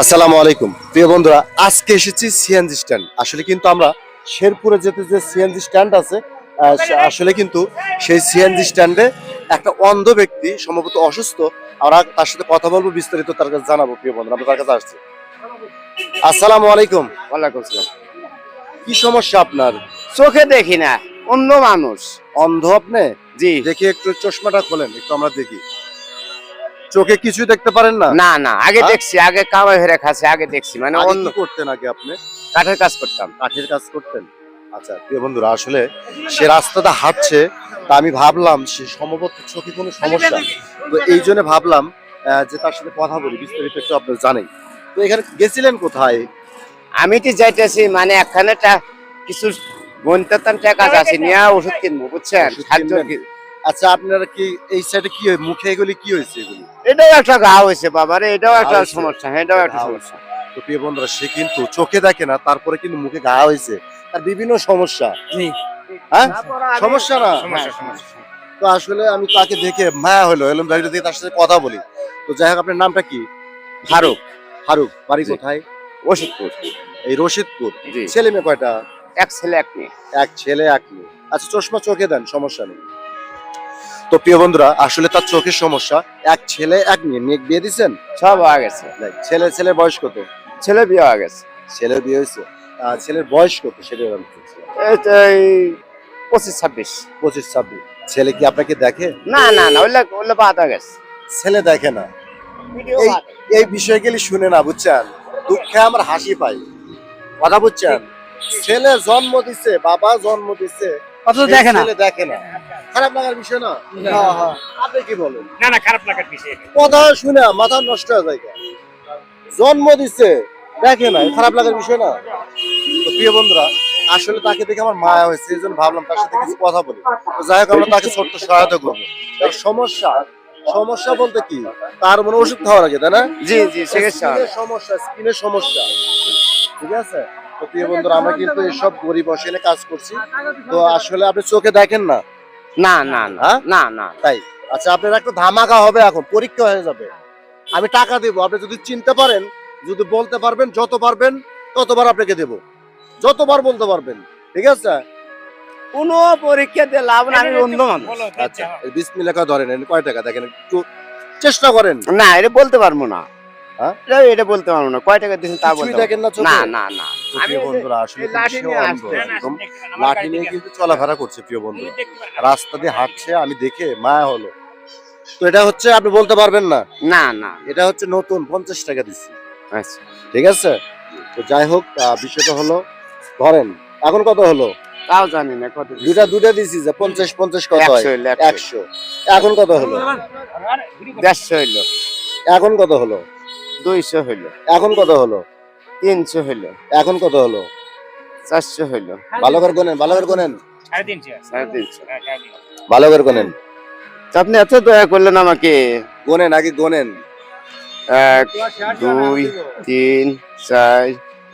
আসসালামু আলাইকুম প্রিয় বন্ধুরা, আজকে এসেছি সিএনজি স্ট্যান্ড। আসলে কিন্তু আমরা শেরপুরে যেতে যে সিএনজি স্ট্যান্ড আছে, আসলে কিন্তু সেই সিএনজি স্ট্যান্ডে একটা অন্ধ ব্যক্তি সম্ভবত অসুস্থ। আমরা তার সাথে কথা বলবো, বিস্তারিত তার কাছে জানাবো। প্রিয় বন্ধুরা, আমরা তার কাছে আসছি। আসসালামু আলাইকুম। ওয়ালাইকুম আসসালাম। কি সমস্যা আপনার? চোখে দেখি না, অন্য মানুষ। অন্ধ আপনি? জি। দেখি একটু চশমাটা খোলেন, একটু আমরা দেখি। চোখে কিছুই দেখতে পারেন না? না না, আগে হ্যাঁ? দেখছি, আগে কামাই হেরে খাচ্ছে, আগে দেখছি, মানে আগে অন্য কি করতেন আগে আপনি? কাঠের কাজ করতাম। কাঠের কাজ করতেন? আচ্ছা প্রিয় বন্ধুরা, আসলে সে রাস্তাটা হাঁটছে, তা আমি ভাবলাম সে সম্ভবত চোখে কোনো সমস্যা। তো এই জন্য ভাবলাম যে তার সাথে কথা বলি, বিস্তারিত একটু আপনার জানেন। তো এখানে গেছিলেন কোথায়? আমি তো যাইতেছি, মানে একখানে কিছু গন্তব্য টাকা আছে নিয়ে ওষুধ কিনবো, বুঝছেন? ওষুধ সাতজন কিনবেন? আচ্ছা আপনারা কি এই সাইডে কি মুখে এগুলি কি হয়েছে এগুলি? এটাও একটা ঘা হয়েছে বাবারে, এটাও একটা ঘা হয়েছে? সমস্যা, এটাও একটা ঘা সমস্যা। তো প্রিয় বন্ধুরা, সে কিন্তু চোখে দেখে না, তারপরে কিন্তু মুখে ঘা হয়েছে, তার বিভিন্ন সমস্যা। হ্যাঁ, সমস্যা না? তো আসলে আমি তাকে দেখে মায়া হলো, এলাম ভাই দিয়ে তার সাথে কথা বলি। তো যাই হোক, আপনার নামটা কি? ফারুক। ফারুক। বাড়ি জি। কোথায়? ওষুধপুর। এই রশিদপুর। জি। ছেলে মেয়ে কয়টা? এক ছেলে এক মেয়ে। এক ছেলে এক মেয়ে। আচ্ছা, চশমা চোখে দেন, সমস্যা নেই। তো প্রিয় বন্ধুরা, আসলে তার চোখের সমস্যা। এক ছেলে এক মেয়ে। মেয়ে বিয়ে দিচ্ছেন? সব হয়ে গেছে। ছেলের বয়স কত? ছেলে বিয়ে হয়ে গেছে। ছেলের বিয়ে হয়েছে। ছেলের বয়স কত সেটা জানতে চাচ্ছিলাম। এই তো এই 25-26। 25-26। ছেলে কি আপনাকে দেখে? না না না, ওইলে বাদ হয়ে গেছে। ছেলে দেখে না। এই এই বিষয়গুলি শুনে না, বুঝছেন, দুঃখে আমার হাসি পাই। কথা বুঝছেন? ছেলে জন্ম দিছে, বাবা জন্ম দিছে, অথচ সেই দেখে না। ছেলে দেখে না। খারাপ লাগার বিষয় না? আপনি কি বলেন? না না, খারাপ লাগার বিষয়। কথা শুনে মাথা নষ্ট হয়ে যায়। জন্ম দিছে, দেখে না, খারাপ লাগার বিষয় না? তো প্রিয় বন্ধুরা, আসলে তাকে দেখে আমার মায়া হয়েছে, এই জন্য ভাবলাম তার সাথে কিছু কথা বলি। তো যাই হোক, আমরা তাকে ছোট্ট সহায়তা করবো। তার সমস্যা বলতে কি, তার মনে ওষুধ খাওয়া লাগে, তাই না? জি জি, চিকিৎসা হবে। স্কিনের সমস্যা। ঠিক আছে। তো প্রিয় বন্ধুরা, আমরা কিন্তু এসব গরিব অসহায় কাজ করছি। তো আসলে আপনি চোখে দেখেন না? না না না হ্যাঁ? না না। তাই? আচ্ছা, আপনার একটা ধামাকা হবে, এখন পরীক্ষা হয়ে যাবে। আমি টাকা দেবো, আপনি যদি চিনতে পারেন, যদি বলতে পারবেন, যত পারবেন ততবার আপনাকে দেবো, যতবার বলতে পারবেন। ঠিক আছে? কোনো পরীক্ষা দিয়ে লাভ না, আমি অন্ধ মানুষ। আচ্ছা, বিসমিল্লাহ করে ধরেন। কয় টাকা দেখেন, একটু চেষ্টা করেন। না, এটা বলতে পারবো না। হ্যাঁ? এটা বলতে পারবো না, কয় টাকা দিয়েছেন তা কিছুই বলতে দেখেন না পারবো চোখে? না। না না, তো আমি প্রিয় বন্ধুরা, আসলে এই লাঠি কিন্তু নিয়ে সে আসছি। অন্ধ, একদম লাঠি নিয়ে কিন্তু চলাফেরা করছে। প্রিয় বন্ধুরা, রাস্তা দিয়ে হাঁটছে, আমি দেখে মায়া হলো। তো এটা হচ্ছে, আপনি বলতে পারবেন না? না না। এটা হচ্ছে নতুন, 50 টাকা দিচ্ছি। আচ্ছা, ঠিক আছে। তো যাই হোক, বিষয়টা হলো, ধরেন এখন কত হলো? তাও জানি না কত। দুটা দিছি, যে 50 কত হয়? 100 হইলো, 100। এখন কত হলো? 150 হইলো, এখন কত হলো? 200 হইলো, এখন কত হলো? 300 হইলো, এখন কত হলো? 400 হইলো, ভালো করে গোনেন, ভালো করে গোনেন, 350। ভালো করে গোনেন। তো আপনি এত দয়া করলেন আমাকে। গোনেন, আগে গোনেন। 1 2 3 4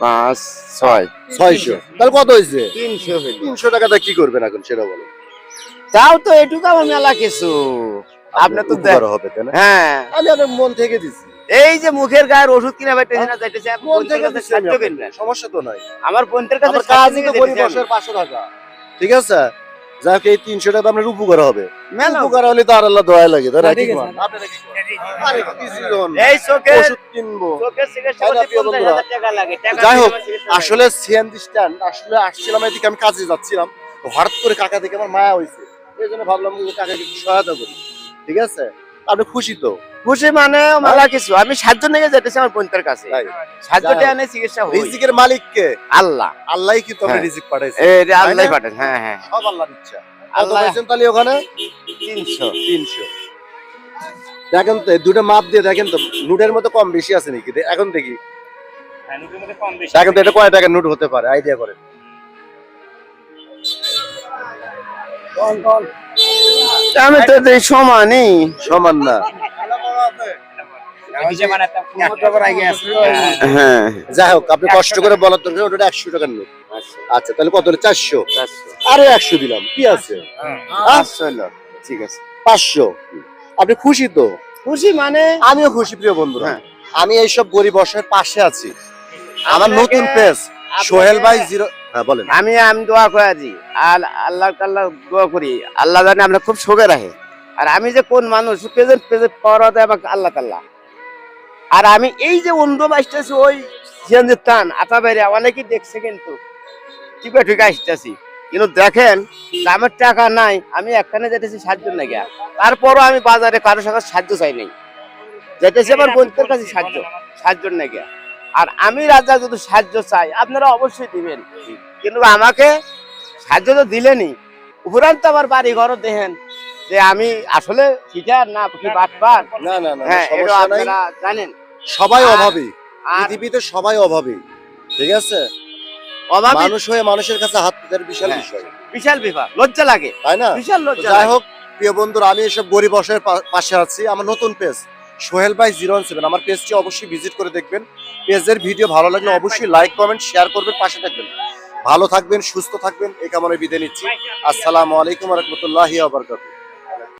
5 6 600। তাহলে কত হয়েছে? 300 হইলো। 300 টাকাটা কি করবেন এখন সেটা বলেন। তাও তো এটুকু আমার মেলা কিছু। আপনার তো উপকার হবে, তাই না? হ্যাঁ, আমি আপনার মন থেকে দিছি, এই যে মুখের গায়ের ওষুধ কিনা পাইতেছি না, যাইতেছি মন থেকে দিছি আমি সাহায্য আপনাকে। করবেন। সমস্যা তো নাই। আমার বোনদের কাছে আমার কাজই তো গরিব অসহায়ের পাশে থাকা। ঠিক আছে। যাই হোক, এই 300 টাকা আপনার উপকার হবে। মেলা উপকার হলে তো আর আল্লাহ দয়া লাগে, তাই না? ঠিক কি আছে। বলেন? আপনারা কি করেন? আরে কিছু লোন, এই চোখে ওষুধ কিনবো। চোখের চিকিৎসা তাই না, করতে প্রিয় বন্ধুরা? 50,000 টাকা লাগে। টাকা যাই দিয়ে হোক, আমার চিকিৎসা আসলে সিএনজি স্ট্যান্ড, আসলে আসছিলাম এদিকে, আমি কাজে যাচ্ছিলাম, তো হঠাৎ করে কাকা দেখে আমার মায়া হয়েছে, এই জন্য ভাবলাম যে কাকাকে একটু সহায়তা করি। ঠিক আছে। আপনি খুশি তো? খুশি মানে মেলা কিছু। আমি 7 জন নিয়ে যেতেছি আমার বোনদের কাছে। তাই? 7 যাই হোক। টাকা নিয়ে চিকিৎসা হই। রিজিকের মালিক কে? আল্লাহ। আল্লাহই কিন্তু আমাদের হ্যাঁ। রিজিক পাঠাইছে। এই তাই আল্লাহই না? পাঠান। হ্যাঁ হ্যাঁ। সব আল্লাহর ইচ্ছা। কত আল্লাহ। পাইছেন তাহলে ওখানে? 300। 300। দেখেন তো, দুটো মাপ দিয়ে দেখেন তো, নোটের মতো কম বেশি আছে নাকি, এখন দেখি। দেখেন তো, এটা কয় টাকার নোট হতে পারে, আইডিয়া করেন। আমি তো এই সমানই। সমান না। হ্যাঁ। যাই হোক, আপনি কষ্ট করে বলার দরকার, ওটা 100 টাকার নোট। আচ্ছা, তাহলে কত হলো? 400। আরে 100 দিলাম, কি আছে? 500 হলো। ঠিক আছে। 500। আপনি খুশি তো? খুশি মানে আমিও খুশি প্রিয় বন্ধুরা। হ্যাঁ। আমি এইসব গরিব অসহায়ের পাশে আছি। আমার আপনাকে- নতুন পেজ সোহেল ভাই জিরো, হ্যাঁ বলেন। আমি দোয়া করে আছি আর আল্লাহ তাল্লাহ দোয়া করি, আল্লাহ জানে আমরা খুব সুখে রাখে। আর আমি যে কোন মানুষ প্রেজেন্ট প্রেজেন্ট পাওয়া দেয় আমাকে আল্লাহ তাল্লাহ। আর আমি এই যে অন্ধ আসতেছি ওই সিএনজি টান আটা বেড়ে অনেকেই দেখছে, কিন্তু ঠিক ঠিক আসতেছি, কিন্তু দেখেন যে আমার টাকা নাই, আমি একখানে যেতেছি সাহায্য না গিয়া, তারপরও আমি বাজারে কারোর সঙ্গে সাহায্য চাই নাই, যেতেছি আমার বন্ধুদের কাছে সাহায্য না গিয়া। আর আমি রাজা যদি সাহায্য চাই আপনারা অবশ্যই দিবেন, কিন্তু আমাকে সাহায্য তো দিলেনই, উপরান্ত আবার বাড়ি ঘরও দেখেন যে আমি আসলে ফিটার না কি বাটপার। না না না, হ্যাঁ, এটা সমস্যা নাই। আপনারা জানেন। সবাই আর- অভাবী, আর পৃথিবীতে সবাই অভাবী, ঠিক আছে? অভাবী মানুষ হয়ে মানুষের কাছে হাত দেওয়ার বিশাল হ্যাঁ। বিষয়, বিশাল বিপদ, লজ্জা লাগে, তাই না? বিশাল তো লজ্জা যাই লাগে। হোক প্রিয় বন্ধুরা, আমি এসব গরিব অসহায়ের পাশে আছি। আমার নতুন পেজ সোহেল ভাই 017, আমার পেজটি অবশ্যই ভিজিট করে দেখবেন। পেজের ভিডিও ভালো লাগলে অবশ্যই লাইক কমেন্ট শেয়ার করবেন, পাশে থাকবেন। ভালো থাকবেন, সুস্থ থাকবেন, এই কামনায় বিদায় নিচ্ছি। আসসালামু আলাইকুম ওয়া রাহমাতুল্লাহি ওয়া বারাকাতুহু।